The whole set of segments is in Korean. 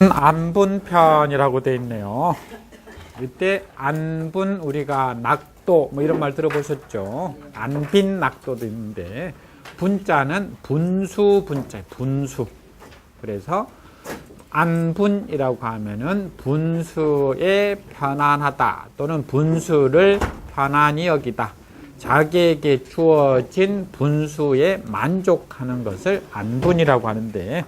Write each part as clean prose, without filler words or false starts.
안분편이라고 되어 있네요. 이때 안분, 우리가 낙도 뭐 이런 말 들어보셨죠? 안빈 낙도도 있는데 분자는 분수 분자, 분수. 그래서 안분이라고 하면은 분수에 편안하다 또는 분수를 편안히 여기다. 자기에게 주어진 분수에 만족하는 것을 안분이라고 하는데,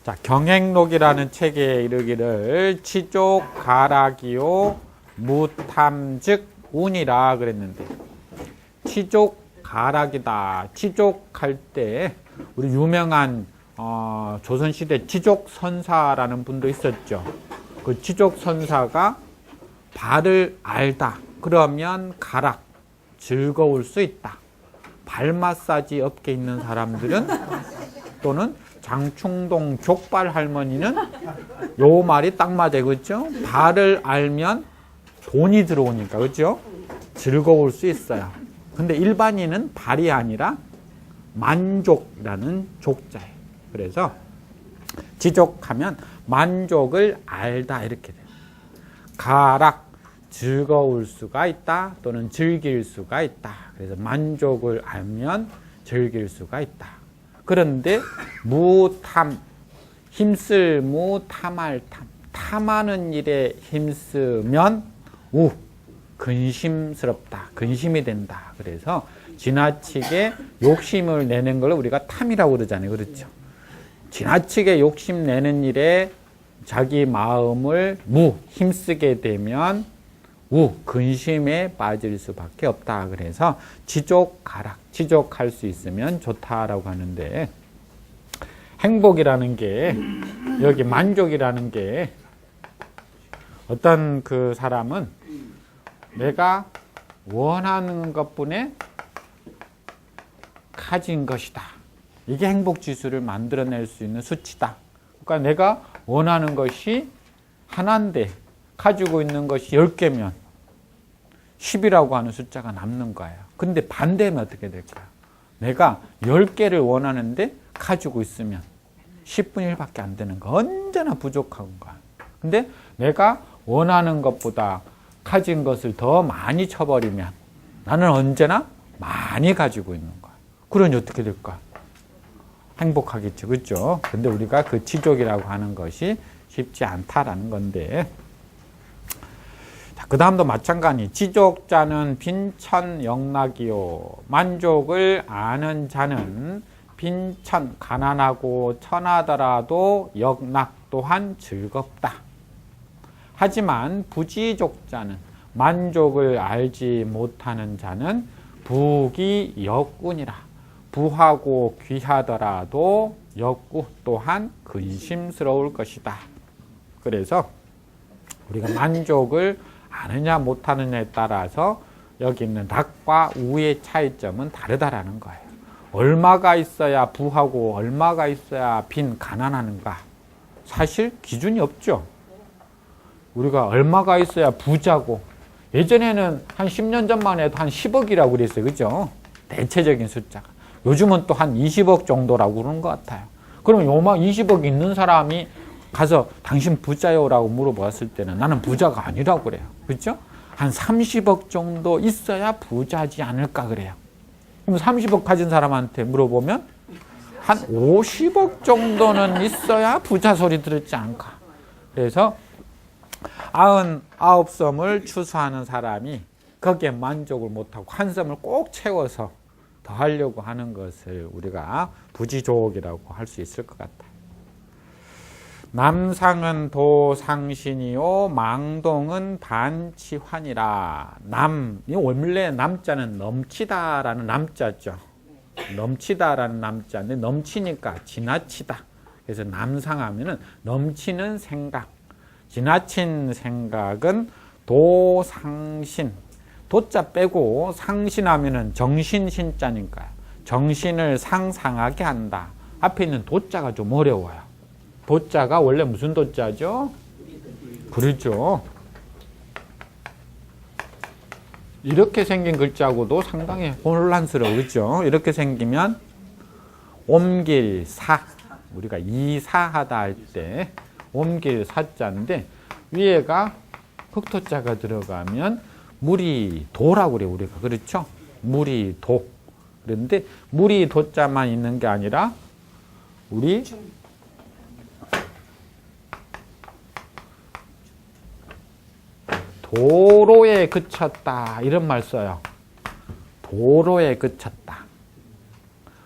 자, 경행록이라는 책에 이르기를 치족가락이요 무탐즉 운이라 그랬는데, 치족가락이다. 치족할 때 우리 유명한 조선시대 치족선사라는 분도 있었죠. 그 치족선사가 발을 알다. 그러면 가락, 즐거울 수 있다. 발 마사지 업계에 있는 사람들은 또는 장충동 족발 할머니는 요 말이 딱 맞아요. 그렇죠? 발을 알면 돈이 들어오니까. 그렇죠? 즐거울 수 있어요. 근데 일반인은 발이 아니라 만족이라는 족자예요. 그래서 지족하면 만족을 알다 이렇게 돼요. 가락, 즐거울 수가 있다 또는 즐길 수가 있다. 그래서 만족을 알면 즐길 수가 있다. 그런데 무탐, 힘쓸 무, 탐할 탐. 탐하는 일에 힘쓰면 우, 근심스럽다. 근심이 된다. 그래서 지나치게 욕심을 내는 걸 우리가 탐이라고 그러잖아요. 그렇죠? 지나치게 욕심내는 일에 자기 마음을 힘쓰게 되면 근심에 빠질 수밖에 없다. 그래서 지족가락, 지족할 수 있으면 좋다라고 하는데, 행복이라는 게, 여기 만족이라는 게, 어떤 그 사람은 내가 원하는 것뿐에 가진 것이다. 이게 행복지수를 만들어낼 수 있는 수치다. 그러니까 내가 원하는 것이 하나인데 가지고 있는 것이 10개면 10이라고 하는 숫자가 남는 거예요. 근데 반대면 어떻게 될까요? 내가 10개를 원하는데 가지고 있으면 10분의 1밖에 안 되는 거. 언제나 부족한 거야. 근데 내가 원하는 것보다 가진 것을 더 많이 쳐버리면 나는 언제나 많이 가지고 있는 거야. 그러니 어떻게 될까? 행복하겠죠. 그렇죠? 근데 우리가 그 지족이라고 하는 것이 쉽지 않다라는 건데, 그 다음도 마찬가지. 지족자는 빈천영락이요. 만족을 아는 자는 빈천, 가난하고 천하더라도 영락 또한 즐겁다. 하지만 부지족자는, 만족을 알지 못하는 자는 부귀 역군이라. 부하고 귀하더라도 역구 또한 근심스러울 것이다. 그래서 우리가 만족을 아느냐 못하느냐에 따라서 여기 있는 낙과 우의 차이점은 다르다라는 거예요. 얼마가 있어야 부하고 얼마가 있어야 빈 가난한가? 사실 기준이 없죠. 우리가 얼마가 있어야 부자고, 예전에는 한 10년 전만 해도 한 10억이라고 그랬어요. 그죠? 대체적인 숫자가. 요즘은 또 한 20억 정도라고 그러는 것 같아요. 그럼 요만 20억 있는 사람이 가서 당신 부자요? 라고 물어봤을 때는 나는 부자가 아니라고 그래요. 그렇죠? 한 30억 정도 있어야 부자지 않을까 그래요. 그럼 30억 가진 사람한테 물어보면 한 50억 정도는 있어야 부자 소리 들었지 않을까. 그래서 99섬을 추수하는 사람이 거기에 만족을 못하고 한 섬을 꼭 채워서 더 하려고 하는 것을 우리가 부지족이라고 할 수 있을 것 같아요. 남상은 도상신이요 망동은 반치환이라. 이 원래 남자는 넘치다라는 남자죠. 넘치다라는 남자인데 넘치니까 지나치다. 그래서 남상하면은 넘치는 생각, 지나친 생각은 도상신. 도자 빼고 상신하면은 정신신자니까요. 정신을 상상하게 한다. 앞에 있는 도자가 좀 어려워요. 도자가 원래 무슨 도자죠? 그렇죠. 이렇게 생긴 글자하고도 상당히 혼란스러워. 그렇죠? 이렇게 생기면 옴길, 사, 우리가 이사하다 할 때 옮길 사자인데 위에가 흑토자가 들어가면 무리도라고 그래요. 우리가 그렇죠? 무리도. 그런데 무리도자만 있는 게 아니라 우리 도로에 그쳤다 이런 말 써요. 도로에 그쳤다.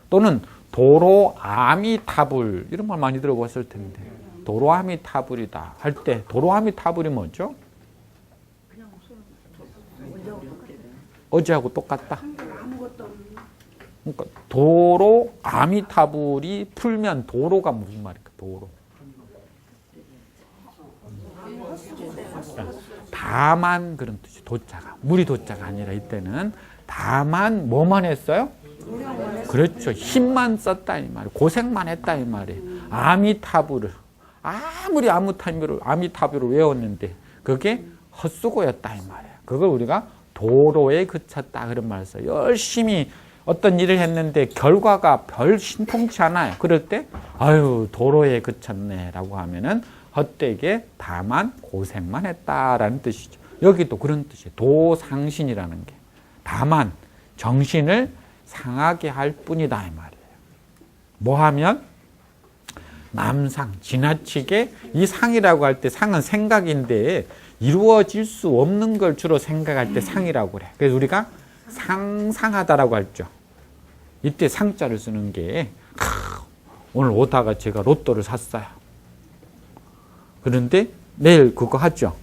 또는 도로 아미타불 이런 말 많이 들어봤을 텐데 도로 아미타불이다 할 때 도로 아미타불이 뭐죠? 어제하고 똑같다. 그러니까 도로 아미타불이 풀면 도로가 무슨 말일까? 도로. 다만 그런 뜻이 도자가 무리 도자가 아니라 이때는 다만 뭐만 했어요? 그렇죠. 힘만 썼다 이 말이에요. 고생만 했다 이 말이에요. 아미타불을 아무리 아미타불을 외웠는데 그게 헛수고였다 이 말이에요. 그걸 우리가 도로에 그쳤다 그런 말을 써요. 열심히 어떤 일을 했는데 결과가 별 신통치 않아요. 그럴 때 아유 도로에 그쳤네 라고 하면은 헛되게 다만 고생만 했다라는 뜻이죠. 여기도 그런 뜻이에요. 도상신이라는 게 다만 정신을 상하게 할 뿐이다 이 말이에요. 뭐 하면 남상 지나치게 이 상이라고 할 때 상은 생각인데 이루어질 수 없는 걸 주로 생각할 때 상이라고 그래. 그래서 우리가 상상하다라고 했죠. 이때 상자를 쓰는 게 오늘 오다가 제가 로또를 샀어요. 그런데 내일 그거 하죠.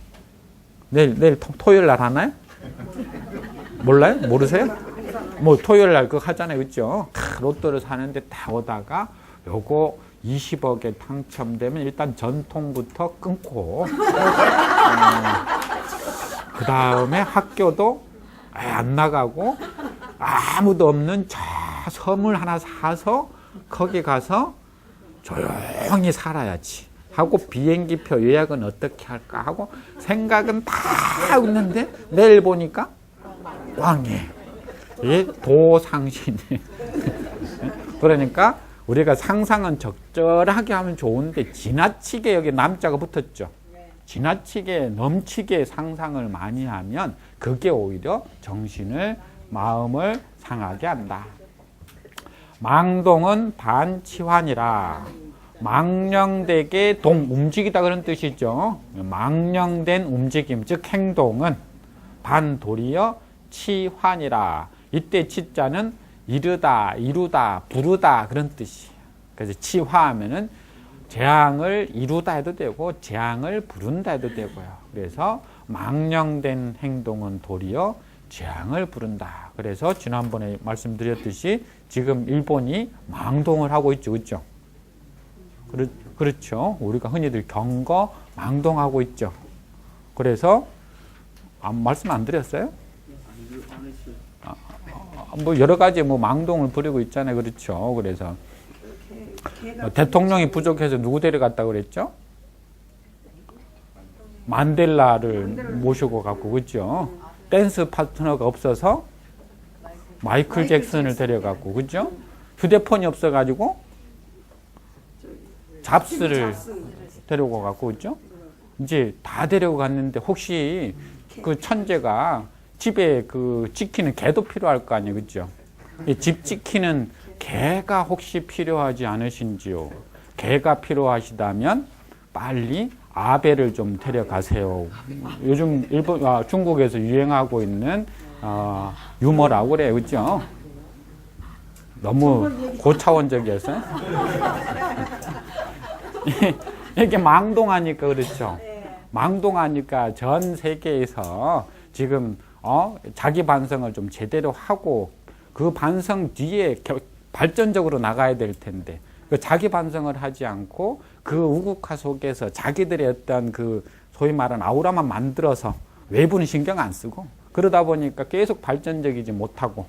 내일 토요일 날 하나요? 몰라요? 모르세요? 뭐 토요일 날 그거 하잖아요. 그죠? 로또를 사는데 딱 오다가 요거 20억에 당첨되면 일단 전통부터 끊고 그 다음에 학교도 안 나가고 아무도 없는 저 섬을 하나 사서 거기 가서 조용히 살아야지 하고 비행기표 예약은 어떻게 할까 하고 생각은 다 있는데 내일 보니까 왕해. 이게 도상신이 그러니까 우리가 상상은 적절하게 하면 좋은데 지나치게 여기 남자가 붙었죠. 지나치게 넘치게 상상을 많이 하면 그게 오히려 정신을 마음을 상하게 한다. 망동은 반치환이라 망령되게 움직이다 그런 뜻이죠. 망령된 움직임 즉 행동은 반도리어 치환이라 이때 치자는 이르다, 이루다, 부르다 그런 뜻이에요. 그래서 치화하면은 재앙을 이루다 해도 되고 재앙을 부른다 해도 되고요. 그래서 망령된 행동은 도리어 재앙을 부른다. 그래서 지난번에 말씀드렸듯이 지금 일본이 망동을 하고 있죠. 그렇죠? 그렇죠. 우리가 흔히들 경거 망동하고 있죠. 그래서 말씀 안 드렸어요? 뭐 여러 가지 뭐 망동을 부리고 있잖아요. 그렇죠. 그래서 대통령이 부족해서 누구 데려갔다고 그랬죠? 만델라를 모시고 갔고, 그죠? 댄스 파트너가 없어서 마이클 잭슨을 데려갔고, 그죠? 휴대폰이 없어가지고 잡스를 데리고 갔고, 그죠? 이제 다 데리고 갔는데 혹시 그 천재가 집에 그 지키는 개도 필요할 거 아니에요, 그죠? 집 지키는 개가 혹시 필요하지 않으신지요? 개가 필요하시다면 빨리 아베를 좀 데려가세요. 요즘 중국에서 유행하고 있는 유머라고 그래요, 그죠? 너무 고차원적이어서 이렇게 망동하니까 그렇죠. 망동하니까 전 세계에서 지금 자기 반성을 좀 제대로 하고 그 반성 뒤에 발전적으로 나가야 될 텐데 그 자기 반성을 하지 않고 그 우국화 속에서 자기들의 어떤 그 소위 말하는 아우라만 만들어서 외부는 신경 안 쓰고 그러다 보니까 계속 발전적이지 못하고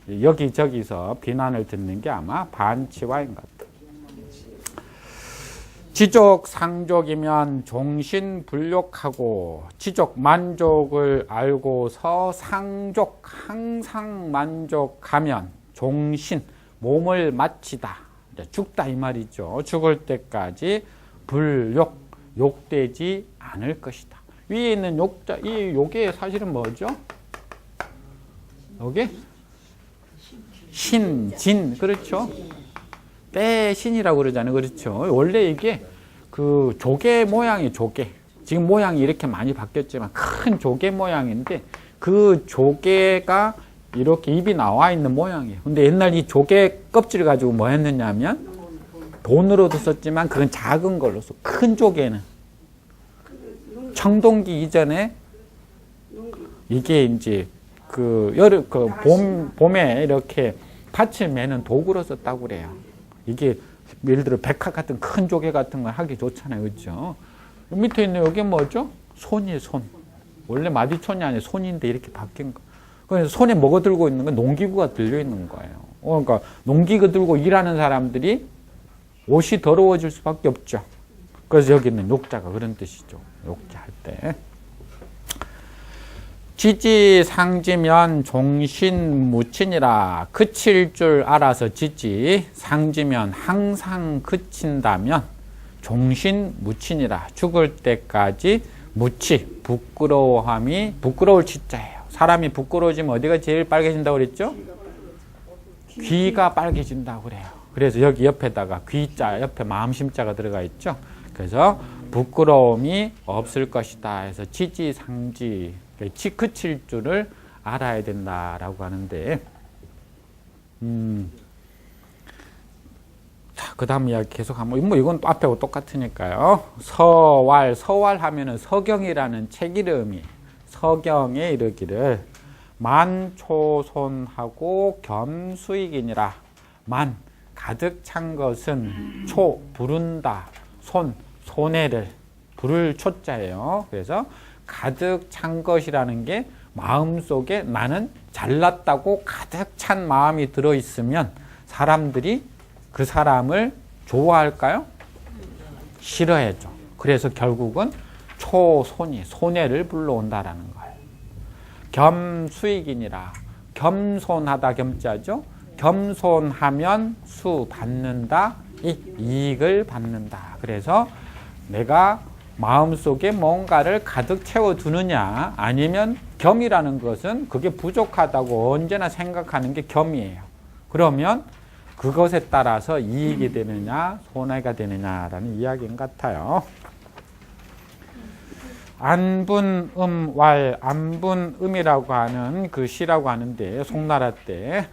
여기저기서 비난을 듣는 게 아마 반치화인 것 같아요. 지족 상족이면 종신 불욕하고 지족 만족을 알고서 상족 항상 만족하면 종신 몸을 마치다 이제 죽다 이 말이죠. 죽을 때까지 불욕, 욕되지 않을 것이다. 위에 있는 욕자, 이 요게 사실은 뭐죠? 요게 신, 진, 그렇죠? 빼신이라고 그러잖아요. 그렇죠? 원래 이게 그 조개 모양이 조개. 지금 모양이 이렇게 많이 바뀌었지만 큰 조개 모양인데 그 조개가 이렇게 입이 나와 있는 모양이에요. 근데 옛날 이 조개 껍질을 가지고 뭐 했느냐 하면 돈으로도 썼지만 그건 작은 걸로 써. 큰 조개는 청동기 이전에 이게 이제 그 여름 그 봄에 이렇게 밭을 매는 도구로 썼다고 그래요. 이게 예를 들어 백합 같은 큰 조개 같은 걸 하기 좋잖아요. 그렇죠? 밑에 있는 여기 뭐죠? 손이에요, 손. 원래 마디손이 아니라 손인데 이렇게 바뀐 거. 그래서 손에 뭐가 들고 있는 건 농기구가 들려 있는 거예요. 그러니까 농기구 들고 일하는 사람들이 옷이 더러워질 수밖에 없죠. 그래서 여기 있는 욕자가 그런 뜻이죠. 욕자 할 때. 지지상지면 종신무친이라. 그칠 줄 알아서 지지, 상지면 항상 그친다면 종신무친이라. 죽을 때까지 무치, 부끄러움이, 부끄러울 치자예요. 사람이 부끄러워지면 어디가 제일 빨개진다고 그랬죠? 귀가 빨개진다고 그래요. 그래서 여기 옆에다가 귀자, 옆에 마음심자가 들어가 있죠. 그래서 부끄러움이 없을 것이다 해서 지지상지, 그칠 줄을 알아야 된다라고 하는데, 자, 그 다음 이야기 계속 하면, 뭐 이건 또 앞에하고 똑같으니까요. 서왈 하면은 서경이라는 책 이름이, 서경에 이르기를 만초손하고 겸수익이니라. 만, 가득 찬 것은 초, 부른다. 손해를, 부를 초자예요. 그래서 가득 찬 것이라는 게 마음속에 나는 잘났다고 가득 찬 마음이 들어있으면 사람들이 그 사람을 좋아할까요? 싫어해죠. 그래서 결국은 손해를 불러온다라는 거예요. 겸수익이니라. 겸손하다 겸자죠. 겸손하면 수 받는다, 이익을 받는다. 그래서 내가 마음속에 뭔가를 가득 채워두느냐, 아니면 겸이라는 것은 그게 부족하다고 언제나 생각하는 게 겸이에요. 그러면 그것에 따라서 이익이 되느냐 손해가 되느냐라는 이야기인 것 같아요. 안분음왈, 안분음이라고 하는 그 시라고 하는데, 송나라 때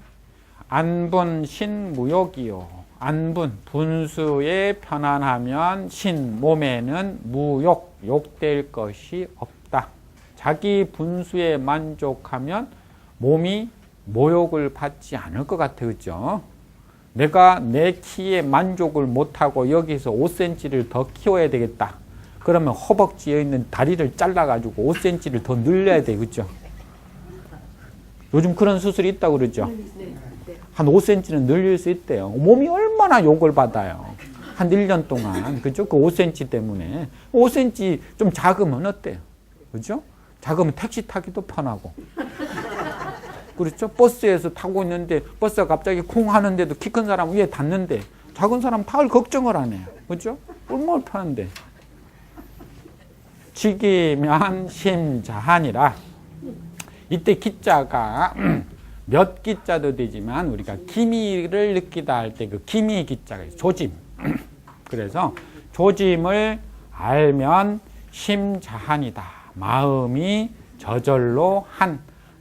안분 신무욕이요. 안분, 분수에 편안하면 신, 몸에는 무욕, 욕될 것이 없다. 자기 분수에 만족하면 몸이 모욕을 받지 않을 것 같아요. 그렇죠? 내가 내 키에 만족을 못하고 여기서 5cm를 더 키워야 되겠다. 그러면 허벅지에 있는 다리를 잘라가지고 5cm를 더 늘려야 돼. 그렇죠? 요즘 그런 수술이 있다고 그러죠? 한 5cm는 늘릴 수 있대요. 몸이 얼마나 욕을 받아요. 한 1년 동안. 그죠? 그 5cm 때문에. 5cm 좀 작으면 어때요? 그죠? 작으면 택시 타기도 편하고. 그렇죠? 버스에서 타고 있는데 버스가 갑자기 쿵 하는데도 키 큰 사람 위에 닿는데 작은 사람 탈 걱정을 안 해요. 그죠? 얼마나 편한데. 지기면 심자하니라. 이때 기자가 몇 기자도 되지만 우리가 기미를 느끼다 할 때 그 기미 기자가 있어요. 조짐. 그래서 조짐을 알면 심자한이다. 마음이 저절로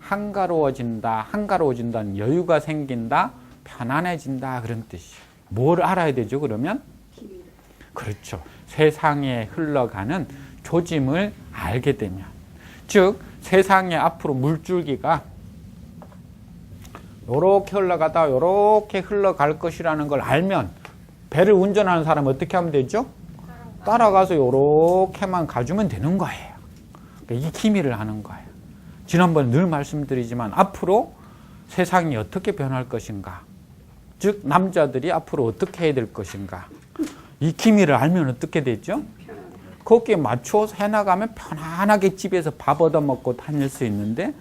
한가로워진다는 여유가 생긴다, 편안해진다 그런 뜻이에요. 뭘 알아야 되죠? 그러면 그렇죠. 세상에 흘러가는 조짐을 알게 되면, 즉 세상에 앞으로 물줄기가 요렇게 흘러가다 요렇게 흘러갈 것이라는 걸 알면 배를 운전하는 사람은 어떻게 하면 되죠? 따라가서 요렇게만 가주면 되는 거예요. 그러니까 이 기미를 하는 거예요. 지난번에 늘 말씀드리지만 앞으로 세상이 어떻게 변할 것인가, 즉 남자들이 앞으로 어떻게 해야 될 것인가, 이 기미를 알면 어떻게 되죠? 거기에 맞춰서 해나가면 편안하게 집에서 밥 얻어먹고 다닐 수 있는데,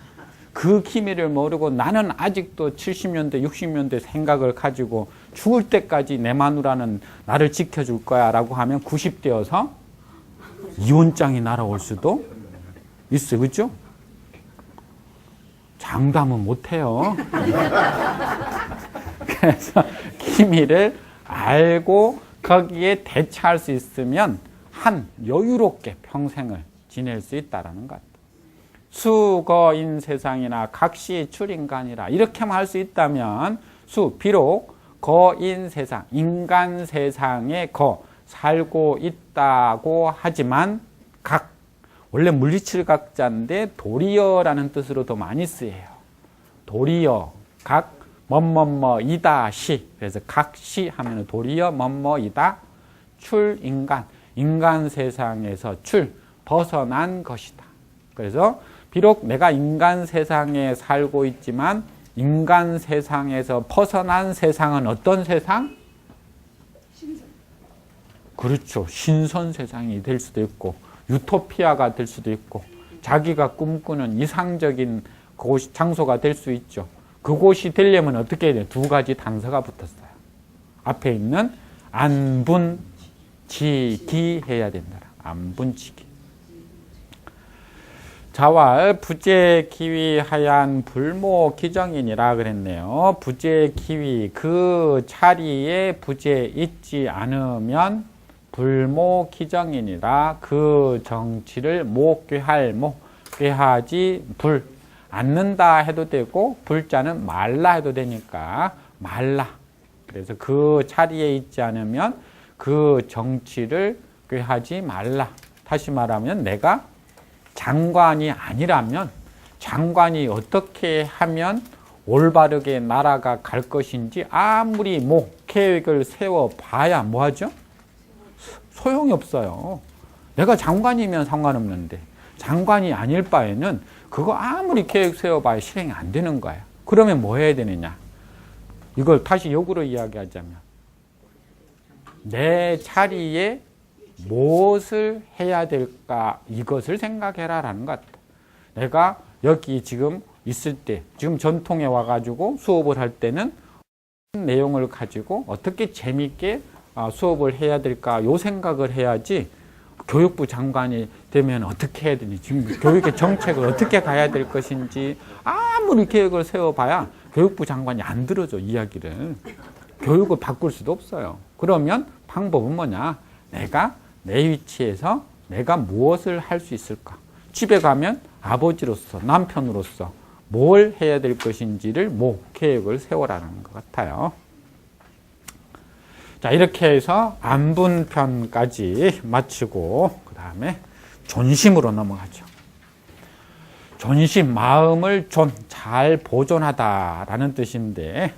그 기미를 모르고 나는 아직도 70년대 60년대 생각을 가지고 죽을 때까지 내 마누라는 나를 지켜줄 거야 라고 하면 90대여서 이혼장이 날아올 수도 있어요. 그렇죠? 장담은 못해요. 그래서 기미를 알고 거기에 대처할 수 있으면 여유롭게 평생을 지낼 수 있다는 것. 수거인 세상이나 각시 출인간이라 이렇게만 할 수 있다면 비록 거인 세상, 인간 세상에 살고 있다고 하지만 원래 물리칠 각자인데 도리어라는 뜻으로도 많이 쓰여요. 도리어, 뭐뭐뭐이다 시. 그래서 각시 하면 도리어 뭐뭐이다 출인간. 인간 세상에서 벗어난 것이다. 그래서 비록 내가 인간 세상에 살고 있지만 인간 세상에서 벗어난 세상은 어떤 세상? 신선. 그렇죠. 신선 세상이 될 수도 있고 유토피아가 될 수도 있고 자기가 꿈꾸는 이상적인 장소가 될 수 있죠. 그곳이 되려면 어떻게 해야 돼요? 두 가지 단서가 붙었어요. 앞에 있는 안분지기 해야 된다. 안분지기. 자왈 부재기위 하얀 불모기정이니라 그랬네요. 부재기위 그 자리에 부재 있지 않으면 불모기정이니라 그 정치를 꾀하지 않는다 해도 되고 불자는 말라 해도 되니까 말라. 그래서 그 자리에 있지 않으면 그 정치를 꾀하지 말라. 다시 말하면 내가 장관이 아니라면 장관이 어떻게 하면 올바르게 나라가 갈 것인지 아무리 계획을 세워봐야 뭐하죠? 소용이 없어요. 내가 장관이면 상관없는데 장관이 아닐 바에는 그거 아무리 계획 세워봐야 실행이 안 되는 거예요. 그러면 뭐 해야 되느냐? 이걸 다시 역으로 이야기하자면 내 자리에 무엇을 해야 될까? 이것을 생각해라 라는 것 같아요. 내가 여기 지금 있을 때 지금 전통에 와가지고 수업을 할 때는 내용을 가지고 어떻게 재미있게 수업을 해야 될까? 요 생각을 해야지 교육부 장관이 되면 어떻게 해야 되는지 지금 교육의 정책을 어떻게 가야 될 것인지 아무리 계획을 세워봐야 교육부 장관이 안 들어줘 이야기를. 교육을 바꿀 수도 없어요. 그러면 방법은 뭐냐? 내가 내 위치에서 내가 무엇을 할 수 있을까? 집에 가면 아버지로서 남편으로서 뭘 해야 될 것인지를 계획을 세워라는 것 같아요. 자, 이렇게 해서 안분편까지 마치고 그 다음에 존심으로 넘어가죠. 존심, 마음을 잘 보존하다라는 뜻인데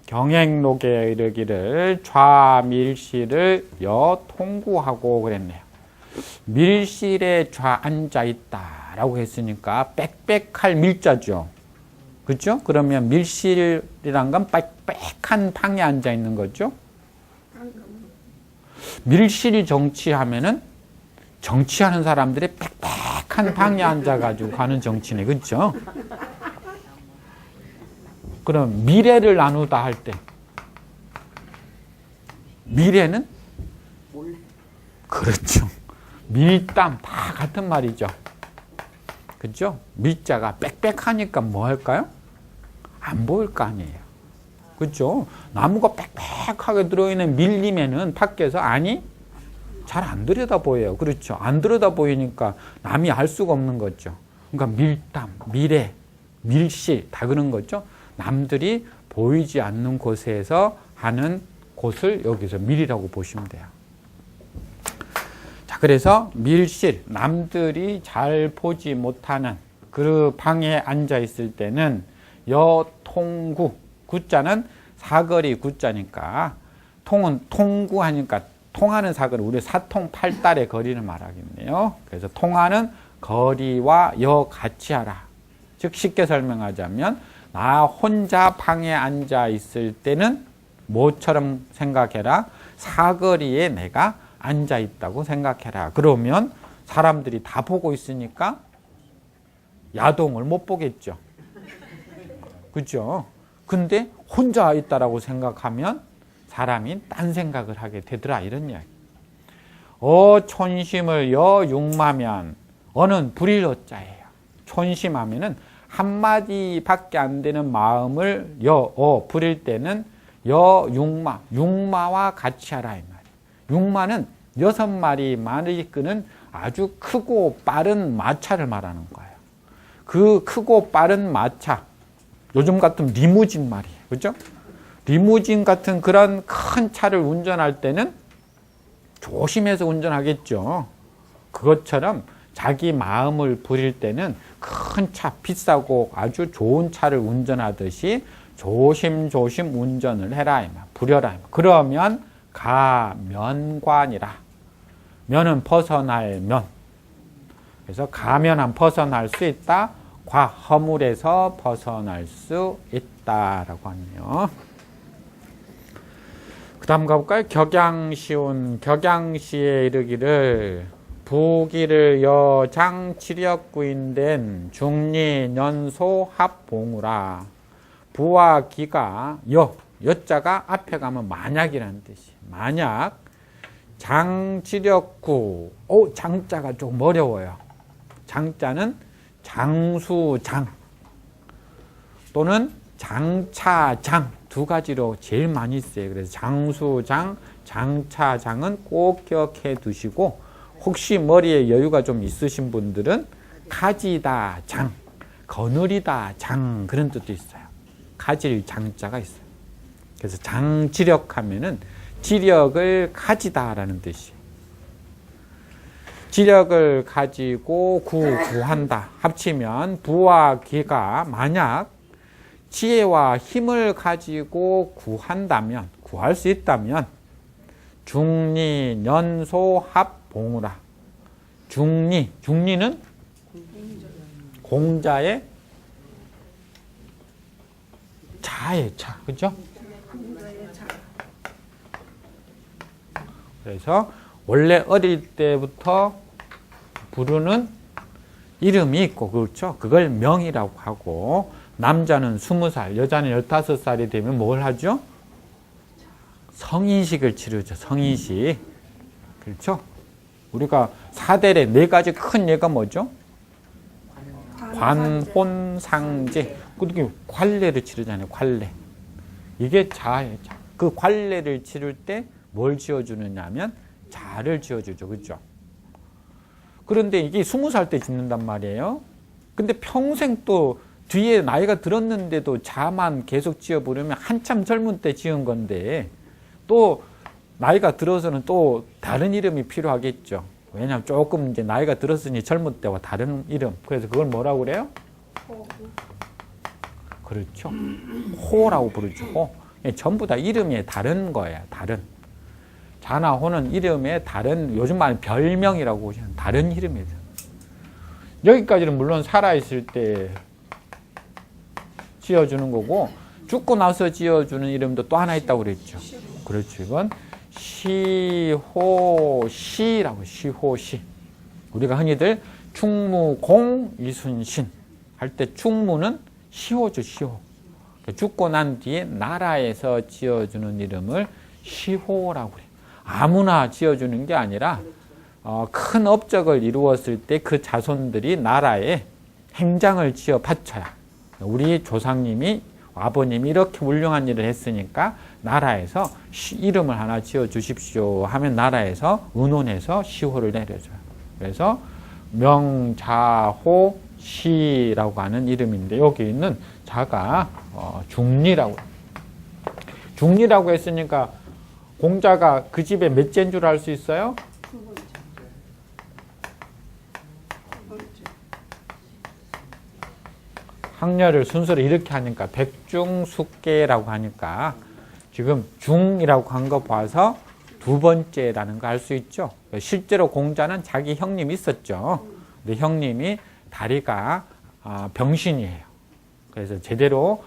경행록에 이르기를 좌밀실을 여통구하고 그랬네요. 밀실에 좌 앉아있다라고 했으니까 빽빽할 밀자죠. 그렇죠? 그러면 밀실이란 건 빽빽한 방에 앉아있는 거죠. 밀실 정치하면은 정치하는 사람들이 빽빽한 방에 앉아가지고 가는 정치네. 그렇죠? 그럼 미래를 나누다 할 때 미래는 그렇죠. 밀담 다 같은 말이죠. 그렇죠? 밀자가 빽빽하니까 뭐 할까요? 안 보일 거 아니에요. 그렇죠? 나무가 빽빽하게 들어있는 밀림에는 밖에서 잘 안 들여다 보여요. 그렇죠? 안 들여다 보이니까 남이 알 수가 없는 거죠. 그러니까 밀담, 미래, 밀실 다 그런 거죠. 남들이 보이지 않는 곳에서 하는 곳을 여기서 밀이라고 보시면 돼요. 자, 그래서 밀실, 남들이 잘 보지 못하는 그 방에 앉아 있을 때는 여통구, 구자는 사거리 구자니까 통은 통구하니까 통하는 사거리, 우리 사통팔달의 거리를 말하겠네요. 그래서 통하는 거리와 여 같이 하라. 즉 쉽게 설명하자면 나 혼자 방에 앉아 있을 때는 뭐처럼 생각해라? 사거리에 내가 앉아 있다고 생각해라. 그러면 사람들이 다 보고 있으니까 야동을 못 보겠죠. 그렇죠? 근데 혼자 있다라고 생각하면 사람이 딴 생각을 하게 되더라 이런 이야기. 촌심을 육마면 어는 불일 어자예요. 촌심하면은 한마디밖에 안 되는 마음을 부릴 때는 육마, 육마와 같이 하라 이 말이에요. 육마는 6마리 말을 이끄는 아주 크고 빠른 마차를 말하는 거예요. 그 크고 빠른 마차, 요즘 같은 리무진 말이에요. 그죠? 리무진 같은 그런 큰 차를 운전할 때는 조심해서 운전하겠죠. 그것처럼 자기 마음을 부릴 때는 큰 차, 비싸고 아주 좋은 차를 운전하듯이 조심조심 운전을 해라, 이 말, 부려라. 이 말. 그러면 가면관이라. 면은 벗어날 면. 그래서 가면한 벗어날 수 있다. 허물에서 벗어날 수 있다라고 하네요. 그 다음 가볼까요? 격양시온. 격양시에 이르기를 부기를 여장치력구인된 중리년소 합봉우라. 부와 기가 여자가 앞에 가면 만약이라는 뜻이에요. 만약 장치력구. 장자가 좀 어려워요. 장자는 장수장 또는 장차장 두 가지로 제일 많이 써요. 그래서 장수장, 장차장은 꼭 기억해 두시고, 혹시 머리에 여유가 좀 있으신 분들은 가지다 장, 거느리다 장 그런 뜻도 있어요. 가질 장자가 있어요. 그래서 장지력하면은 지력을 가지다라는 뜻이에요. 지력을 가지고 구한다. 합치면 부와 기가 만약 지혜와 힘을 가지고 구한다면, 구할 수 있다면 중리년소합봉우라. 중리는 공자의 자의 자, 그죠? 그래서 원래 어릴 때부터 부르는 이름이 있고, 그렇죠? 그걸 명이라고 하고, 남자는 20살, 여자는 15살이 되면 뭘 하죠? 성인식을 치르죠. 성인식. 그렇죠? 우리가 사대례 4가지 큰 예가 뭐죠? 관혼상제. 그렇게 관례를 치르잖아요. 관례. 이게 자예요. 자. 그 관례를 치를 때 뭘 지어주느냐 하면 자를 지어주죠. 그렇죠? 그런데 이게 20살 때 짓는단 말이에요. 근데 평생 또 뒤에 나이가 들었는데도 자만 계속 지어보려면 한참 젊은 때 지은 건데, 또 나이가 들어서는 또 다른 이름이 필요하겠죠. 왜냐하면 조금 이제 나이가 들었으니 젊을 때와 다른 이름. 그래서 그걸 뭐라고 그래요? 그렇죠. 호라고 부르죠. 호. 전부 다 이름이 다른 거예요. 다른. 자나 호는 이름에 다른, 요즘 말은 별명이라고 하시는 다른 이름이죠. 여기까지는 물론 살아있을 때 지어주는 거고, 죽고 나서 지어주는 이름도 또 하나 있다고 그랬죠. 그렇죠. 이건 시호시라고, 시호시. 우리가 흔히들 충무공 이순신 할 때 충무는 시호죠, 시호. 죽고 난 뒤에 나라에서 지어주는 이름을 시호라고 그래요. 아무나 지어주는 게 아니라 큰 업적을 이루었을 때 그 자손들이 나라에 행장을 지어 바쳐야, 우리 조상님이, 아버님이 이렇게 훌륭한 일을 했으니까 나라에서 이름을 하나 지어 주십시오 하면 나라에서 의논해서 시호를 내려줘요. 그래서 명자호 시라고 하는 이름인데, 여기 있는 자가 중리라고. 중리라고 했으니까 공자가 그 집에 몇째인 줄 알 수 있어요? 학렬을 순서를 이렇게 하니까 백중숙계라고 하니까 지금 중이라고 한 거 봐서 2번째라는 거 알 수 있죠. 실제로 공자는 자기 형님이 있었죠. 근데 형님이 다리가 병신이에요. 그래서 제대로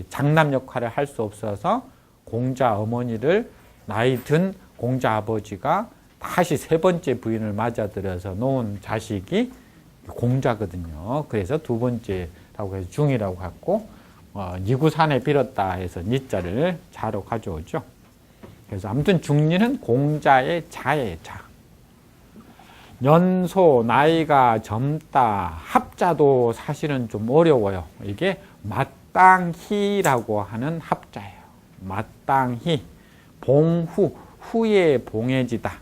장남 역할을 할 수 없어서 공자 어머니를 나이 든 공자 아버지가 다시 3번째 부인을 맞아들여서 놓은 자식이 공자거든요. 그래서 2번째라고 해서 중이라고 했고, 니구산에 빌었다 해서 니자를 자로 가져오죠. 그래서 아무튼 중리는 공자의 자의 자. 연소, 나이가 젊다, 합자도 사실은 좀 어려워요. 이게 마땅히라고 하는 합자예요. 마땅히, 봉후, 후에 봉해지다.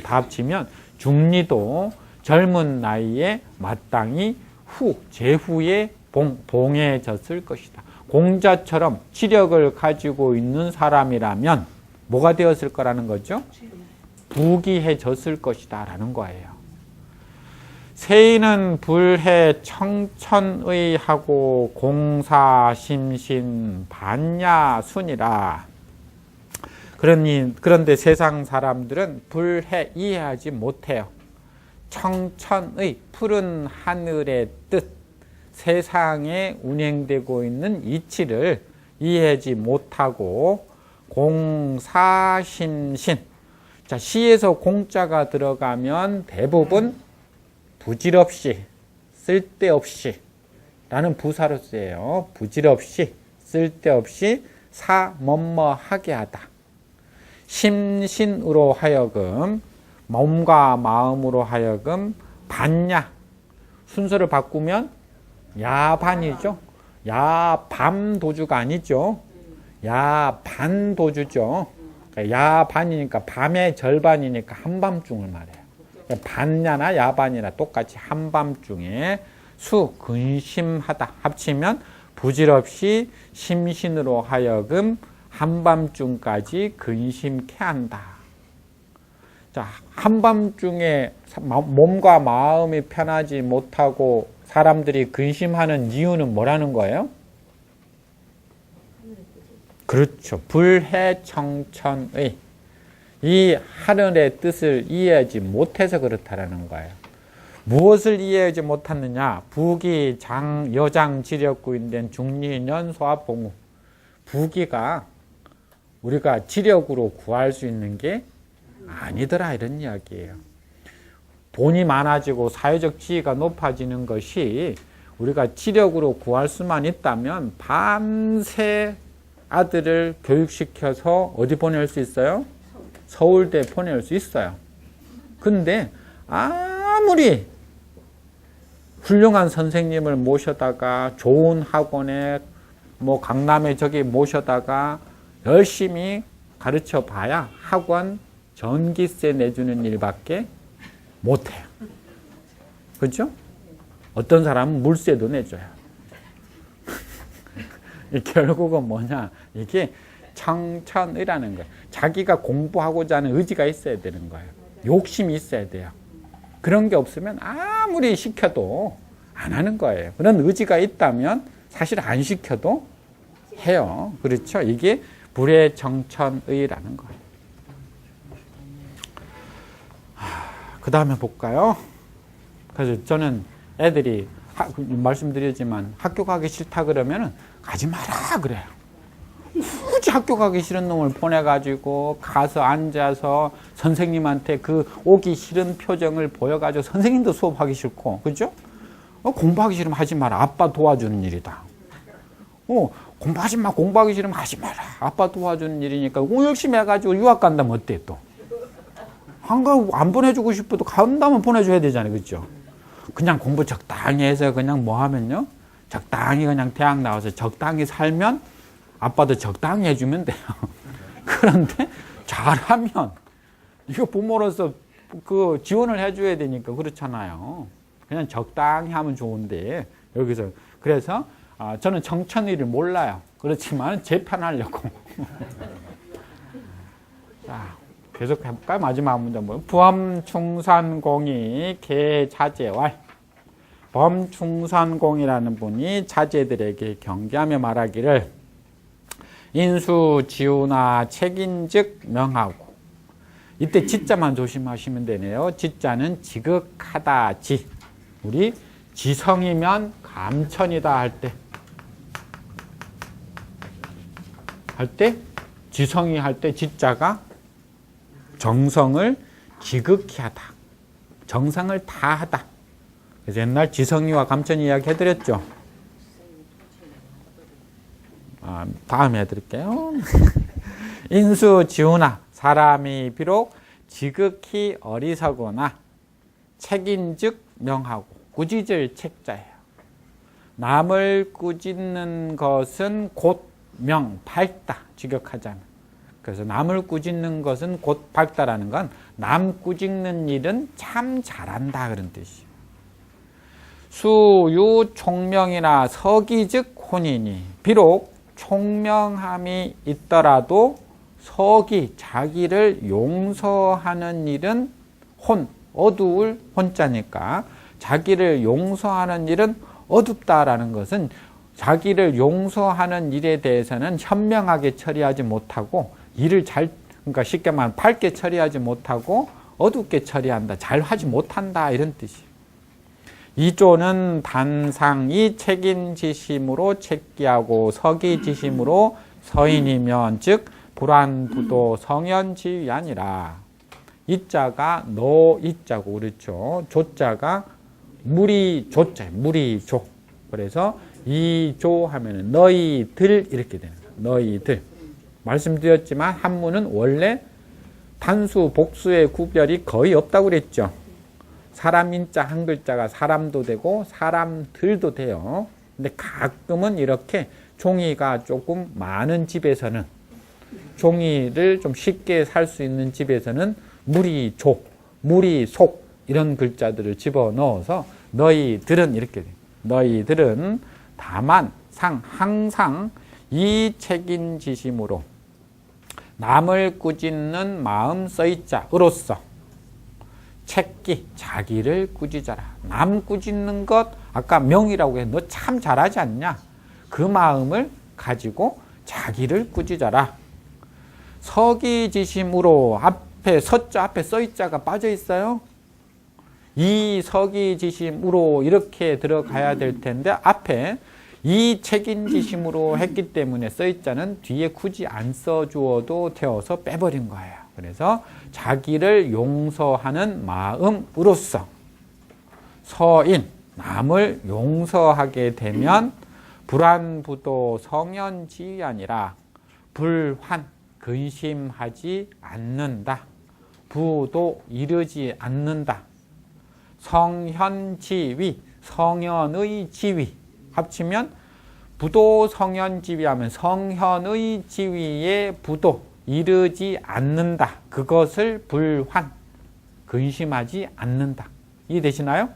다 합치면 중리도 젊은 나이에 마땅히 제후에 봉해졌을 것이다. 공자처럼 지력을 가지고 있는 사람이라면 뭐가 되었을 거라는 거죠? 부귀해졌을 것이다 라는 거예요. 세인은 불해 청천의하고 공사심신 반야순이라. 그런데 세상 사람들은 불해 이해하지 못해요. 청천의 푸른 하늘의 뜻, 세상에 운행되고 있는 이치를 이해하지 못하고 공사심신. 자, 시에서 공자가 들어가면 대부분 부질없이, 쓸데없이 라는 부사로 쓰여요. 부질없이, 쓸데없이 뭐뭐하게 하다. 심신으로 하여금, 몸과 마음으로 하여금 반야. 순서를 바꾸면 야반이죠. 야밤도주가 아니죠. 야반도주죠. 야반이니까 밤의 절반이니까 한밤중을 말해요. 반야나 야반이나 똑같이 한밤중에 근심하다 합치면 부질없이 심신으로 하여금 한밤중까지 근심케 한다. 자, 한밤중에 몸과 마음이 편하지 못하고 사람들이 근심하는 이유는 뭐라는 거예요? 그렇죠. 불해청천의 이 하늘의 뜻을 이해하지 못해서 그렇다라는 거예요. 무엇을 이해하지 못했느냐? 부기, 여장, 지력구인된 중리년, 소합, 봉우. 부기가 우리가 지력으로 구할 수 있는 게 아니더라 이런 이야기예요. 돈이 많아지고 사회적 지위가 높아지는 것이 우리가 지력으로 구할 수만 있다면 밤새 아들을 교육시켜서 어디 보낼 수 있어요? 서울대 보낼 수 있어요. 근데 아무리 훌륭한 선생님을 모셔다가 좋은 학원에 강남에 저기 모셔다가 열심히 가르쳐 봐야 학원 전기세 내주는 일밖에 못해요. 그렇죠? 어떤 사람은 물세도 내줘요. 결국은 뭐냐? 이게 청천의라는 거예요. 자기가 공부하고자 하는 의지가 있어야 되는 거예요. 욕심이 있어야 돼요. 그런 게 없으면 아무리 시켜도 안 하는 거예요. 그런 의지가 있다면 사실 안 시켜도 해요. 그렇죠? 이게 불의 청천의라는 거예요. 그 다음에 볼까요? 그래서 저는 애들이 말씀드리지만 학교 가기 싫다 그러면은 가지 마라 그래요. 굳이 학교 가기 싫은 놈을 보내가지고 가서 앉아서 선생님한테 그 오기 싫은 표정을 보여가지고 선생님도 수업하기 싫고, 그죠? 공부하기 싫으면 하지 마라. 아빠 도와주는 일이다. 공부하지 마. 공부하기 싫으면 하지 마라. 아빠 도와주는 일이니까 열심히 해가지고 유학 간다면 어때 또? 안 보내주고 싶어도 간다면 보내줘야 되잖아요. 그죠? 그냥 공부 적당히 해서 그냥 뭐 하면요? 적당히 그냥 대학 나와서 적당히 살면 아빠도 적당히 해주면 돼요. 그런데 잘하면 이거 부모로서 그 지원을 해줘야 되니까 그렇잖아요. 그냥 적당히 하면 좋은데 여기서 그래서 저는 청천의를 몰라요. 그렇지만 재편하려고. 자, 계속 해볼까요? 마지막 문장 보면 범충산공이 개자제왈. 범충산공이라는 분이 자제들에게 경계하며 말하기를 인수 지우나 책인즉 명하고. 이때 지자만 조심하시면 되네요. 지자는 지극하다 지. 우리 지성이면 감천이다 할 때 지성이 할 때 지자가 정성을 지극히 하다. 정성을 다 하다. 그래서 옛날 지성이와 감천이 이야기 해드렸죠. 다음에 해드릴게요. 인수지우나 사람이 비록 지극히 어리석거나 책인즉 명하고 꾸짖을 책자예요. 남을 꾸짖는 것은 곧 명, 밝다, 직역하자면. 그래서 남을 꾸짖는 것은 곧 밝다라는 건 남 꾸짖는 일은 참 잘한다 그런 뜻이에요. 수유 총명이나 서기즉 혼이니 비록 총명함이 있더라도 서기, 자기를 용서하는 일은 혼, 어두울 혼자니까 자기를 용서하는 일은 어둡다라는 것은 자기를 용서하는 일에 대해서는 현명하게 처리하지 못하고 일을 그러니까 쉽게 말하면 밝게 처리하지 못하고 어둡게 처리한다, 잘 하지 못한다 이런 뜻이에요. 이조는 단상이 책임지심으로 책기하고 서기지심으로 서인이면 즉 불안부도 성현지위 아니라 이자가 너 이자고 그렇죠. 조자가 무리조자예요. 무리조. 그래서 이조 하면은 너희들 이렇게 되는 거예요. 너희들. 말씀드렸지만 한문은 원래 단수 복수의 구별이 거의 없다고 그랬죠. 사람 인자 한 글자가 사람도 되고 사람들도 돼요. 근데 가끔은 이렇게 종이가 조금 많은 집에서는 종이를 좀 쉽게 살 수 있는 집에서는 무리조, 무리속 이런 글자들을 집어넣어서 너희들은 이렇게 돼요. 너희들은 다만 항상 이 책임지심으로 남을 꾸짖는 마음 써있자으로써 책기, 자기를 꾸짖어라. 남 꾸짖는 것 아까 명이라고 해. 너 참 잘하지 않냐? 그 마음을 가지고 자기를 꾸짖어라. 서기지심으로 앞에 서자 앞에 써있자가 빠져 있어요. 이 서기지심으로 이렇게 들어가야 될 텐데 앞에 이 책임지심으로 했기 때문에 써있자는 뒤에 굳이 안 써주어도 되어서 빼버린 거예요. 그래서 자기를 용서하는 마음으로써 서인, 남을 용서하게 되면 불안부도 성현지위 아니라 불환, 근심하지 않는다. 부도 이르지 않는다. 성현지위, 성현의 지위 합치면 부도 성현지위 하면 성현의 지위에 부도 이르지 않는다. 그것을 불환, 근심하지 않는다. 이해되시나요?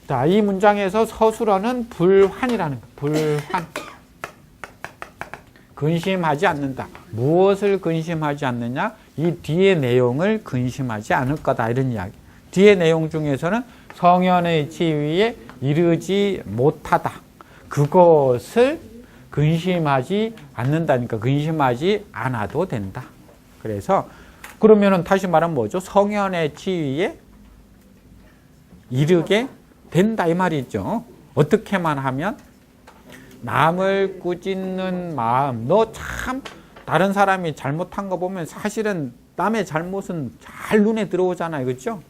자, 이 문장에서 서술어는 불환이라는 거예요. 불환. 근심하지 않는다. 무엇을 근심하지 않느냐? 이 뒤의 내용을 근심하지 않을 거다. 이런 이야기. 뒤의 내용 중에서는 성현의 지위에 이르지 못하다. 그것을 근심하지 않는다니까 근심하지 않아도 된다. 그래서 그러면은 다시 말하면 뭐죠? 성현의 지위에 이르게 된다 이 말이죠. 어떻게만 하면 남을 꾸짖는 마음, 너 참 다른 사람이 잘못한 거 보면 사실은 남의 잘못은 잘 눈에 들어오잖아요. 그렇죠?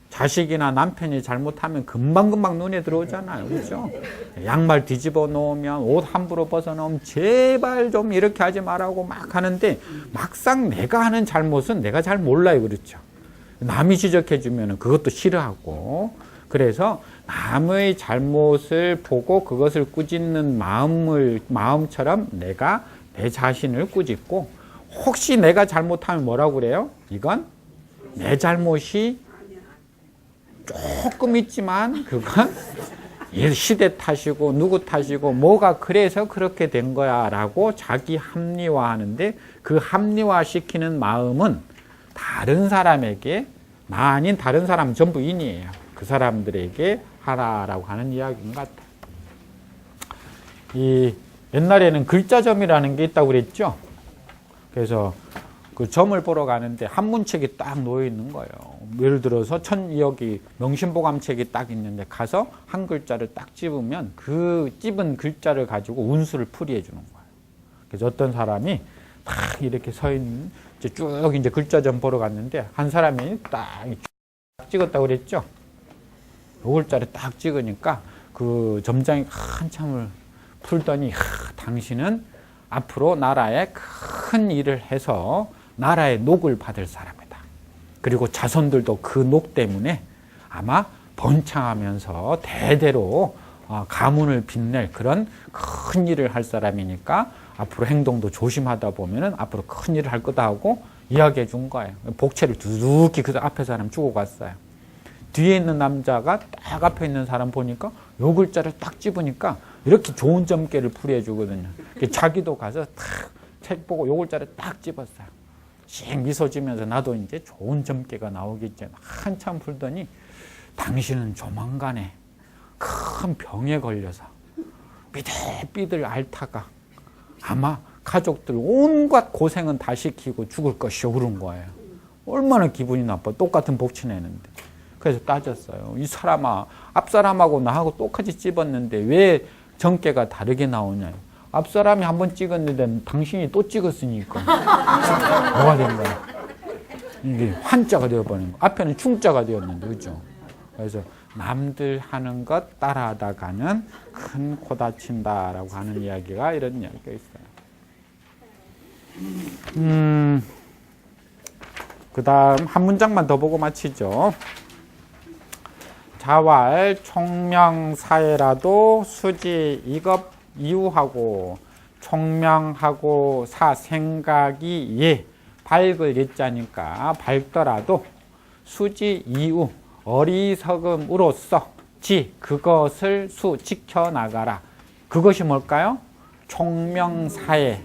자식이나 남편이 잘못하면 금방금방 눈에 들어오잖아요. 그렇죠? 양말 뒤집어 놓으면 옷 함부로 벗어놓으면 제발 좀 이렇게 하지 말라고 막 하는데 막상 내가 하는 잘못은 내가 잘 몰라요. 그렇죠? 남이 지적해 주면 그것도 싫어하고 그래서 남의 잘못을 보고 그것을 꾸짖는 마음처럼 내가 내 자신을 꾸짖고 혹시 내가 잘못하면 뭐라고 그래요? 이건 내 잘못이 조금 있지만 그건 시대 탓이고 누구 탓이고 뭐가 그래서 그렇게 된 거야 라고 자기 합리화하는데 그 합리화시키는 마음은 다른 사람에게 나 아닌 다른 사람 전부 인이에요. 그 사람들에게 하라라고 하는 이야기인 것 같아요. 옛날에는 글자점이라는 게 있다고 그랬죠. 그래서 그 점을 보러 가는데 한문책이 딱 놓여 있는 거예요. 예를 들어서 여기 명심보감책이 딱 있는데 가서 한 글자를 딱 집으면 그 집은 글자를 가지고 운수를 풀이해 주는 거예요. 그래서 어떤 사람이 딱 이렇게 서 있는 쭉 이제 글자점 보러 갔는데 한 사람이 딱 찍었다고 그랬죠. 요 글자를 딱 찍으니까 그 점장이 한참을 풀더니 당신은 앞으로 나라에 큰 일을 해서 나라의 녹을 받을 사람이다. 그리고 자손들도 그 녹 때문에 아마 번창하면서 대대로 가문을 빛낼 그런 큰 일을 할 사람이니까 앞으로 행동도 조심하다 보면은 앞으로 큰 일을 할 거다 하고 이야기해 준 거예요. 복채를 두둑히 그 앞에 사람 주고 갔어요. 뒤에 있는 남자가 딱 앞에 있는 사람 보니까 요 글자를 딱 집으니까 이렇게 좋은 점괘를 풀이해 주거든요. 자기도 가서 탁 책 보고 요 글자를 딱 집었어요. 씩 미소 지면서 나도 이제 좋은 점괘가 나오겠지. 한참 풀더니 당신은 조만간에 큰 병에 걸려서 삐들삐들 앓다가 아마 가족들 온갖 고생은 다 시키고 죽을 것이오 그런 거예요. 얼마나 기분이 나빠. 똑같은 복치 내는데. 그래서 따졌어요. 이 사람아, 앞사람하고 나하고 똑같이 찝었는데 왜 점괘가 다르게 나오냐. 앞사람이 한번 찍었는데 당신이 또 찍었으니까 뭐가 된 거야. 이게 환자가 되어버린 거. 앞에는 충자가 되었는데 그죠. 그래서 남들 하는 것 따라하다가는 큰 코 다친다라고 하는 이야기가 이런 이야기가 있어요. 그 다음 한 문장만 더 보고 마치죠. 자왈 총명사회라도 수지 이급 이유하고 총명하고 사 생각이 예 밝을 예자니까 밝더라도 수지 이유 어리석음으로써 지 그것을 수 지켜나가라. 그것이 뭘까요? 총명사회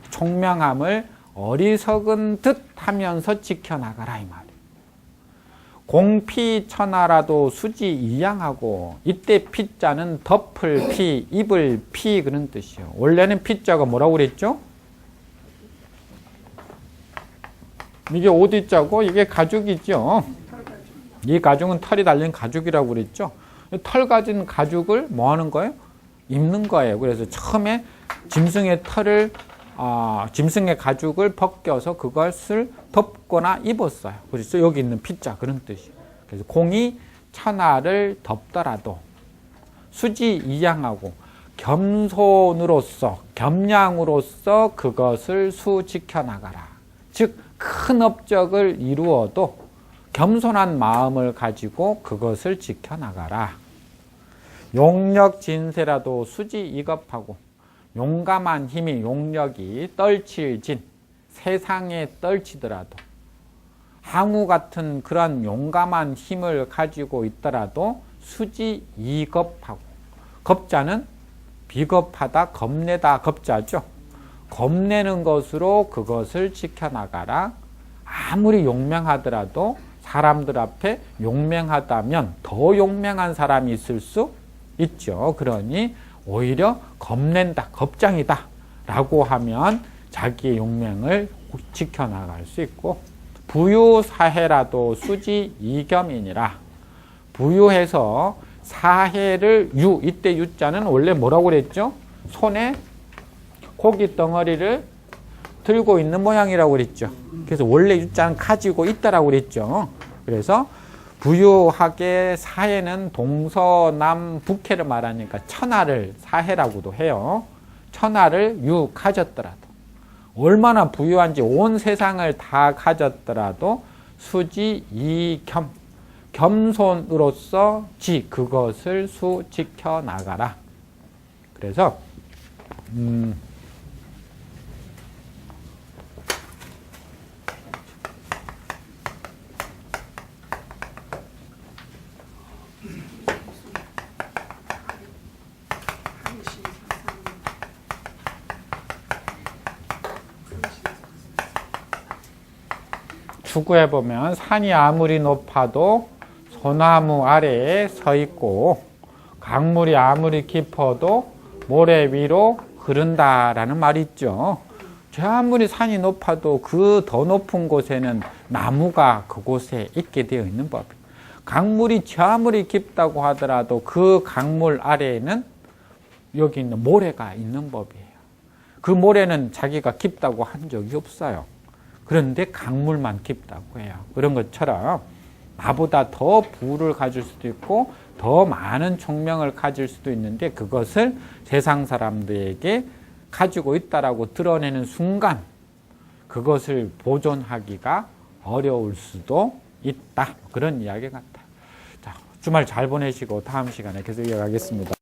총명함을 어리석은 듯 하면서 지켜나가라 이 말이에요. 공피천하라도 수지 이양하고 이때 피자는 덮을 피, 입을 피 그런 뜻이에요. 원래는 피자가 뭐라고 그랬죠? 이게 오디자고 이게 가죽이죠. 이 가죽은 털이 달린 가죽이라고 그랬죠. 털 가진 가죽을 뭐 하는 거예요? 입는 거예요. 그래서 처음에 짐승의 털을 짐승의 가죽을 벗겨서 그것을 덮거나 입었어요. 그래서 여기 있는 피자 그런 뜻이에요. 그래서 공이 천하를 덮더라도 수지 이양하고 겸손으로서 겸양으로서 그것을 수 지켜나가라. 즉 큰 업적을 이루어도 겸손한 마음을 가지고 그것을 지켜나가라. 용력 진세라도 수지 이겁하고 용감한 힘이 용력이 떨칠진 세상에 떨치더라도 항우 같은 그런 용감한 힘을 가지고 있더라도 수지 이겁하고 겁자는 비겁하다 겁내다 겁자죠. 겁내는 것으로 그것을 지켜나가라. 아무리 용맹하더라도 사람들 앞에 용맹하다면 더 용맹한 사람이 있을 수 있죠. 그러니 오히려 겁낸다, 겁장이다 라고 하면 자기의 용맹을 지켜나갈 수 있고 부유사해라도 수지 이겸이니라. 부유해서 사해를 유, 이때 유자는 원래 뭐라고 그랬죠? 손에 고기 덩어리를 들고 있는 모양이라고 그랬죠. 그래서 원래 유자는 가지고 있다라고 그랬죠. 그래서 부유하게 사해는 동서남북해를 말하니까 천하를 사해라고도 해요. 천하를 유 가졌더라도 얼마나 부유한지 온 세상을 다 가졌더라도 수지 이겸 겸손으로서 지 그것을 수 지켜나가라. 그래서 추구해보면 산이 아무리 높아도 소나무 아래에 서 있고 강물이 아무리 깊어도 모래 위로 흐른다라는 말이 있죠. 저 아무리 산이 높아도 그 더 높은 곳에는 나무가 그곳에 있게 되어 있는 법이에요. 강물이 저 아무리 깊다고 하더라도 그 강물 아래에는 여기 있는 모래가 있는 법이에요. 그 모래는 자기가 깊다고 한 적이 없어요. 그런데 강물만 깊다고 해요. 그런 것처럼 나보다 더 부를 가질 수도 있고 더 많은 총명을 가질 수도 있는데 그것을 세상 사람들에게 가지고 있다라고 드러내는 순간 그것을 보존하기가 어려울 수도 있다. 그런 이야기 같아요. 자, 주말 잘 보내시고 다음 시간에 계속 이어가겠습니다.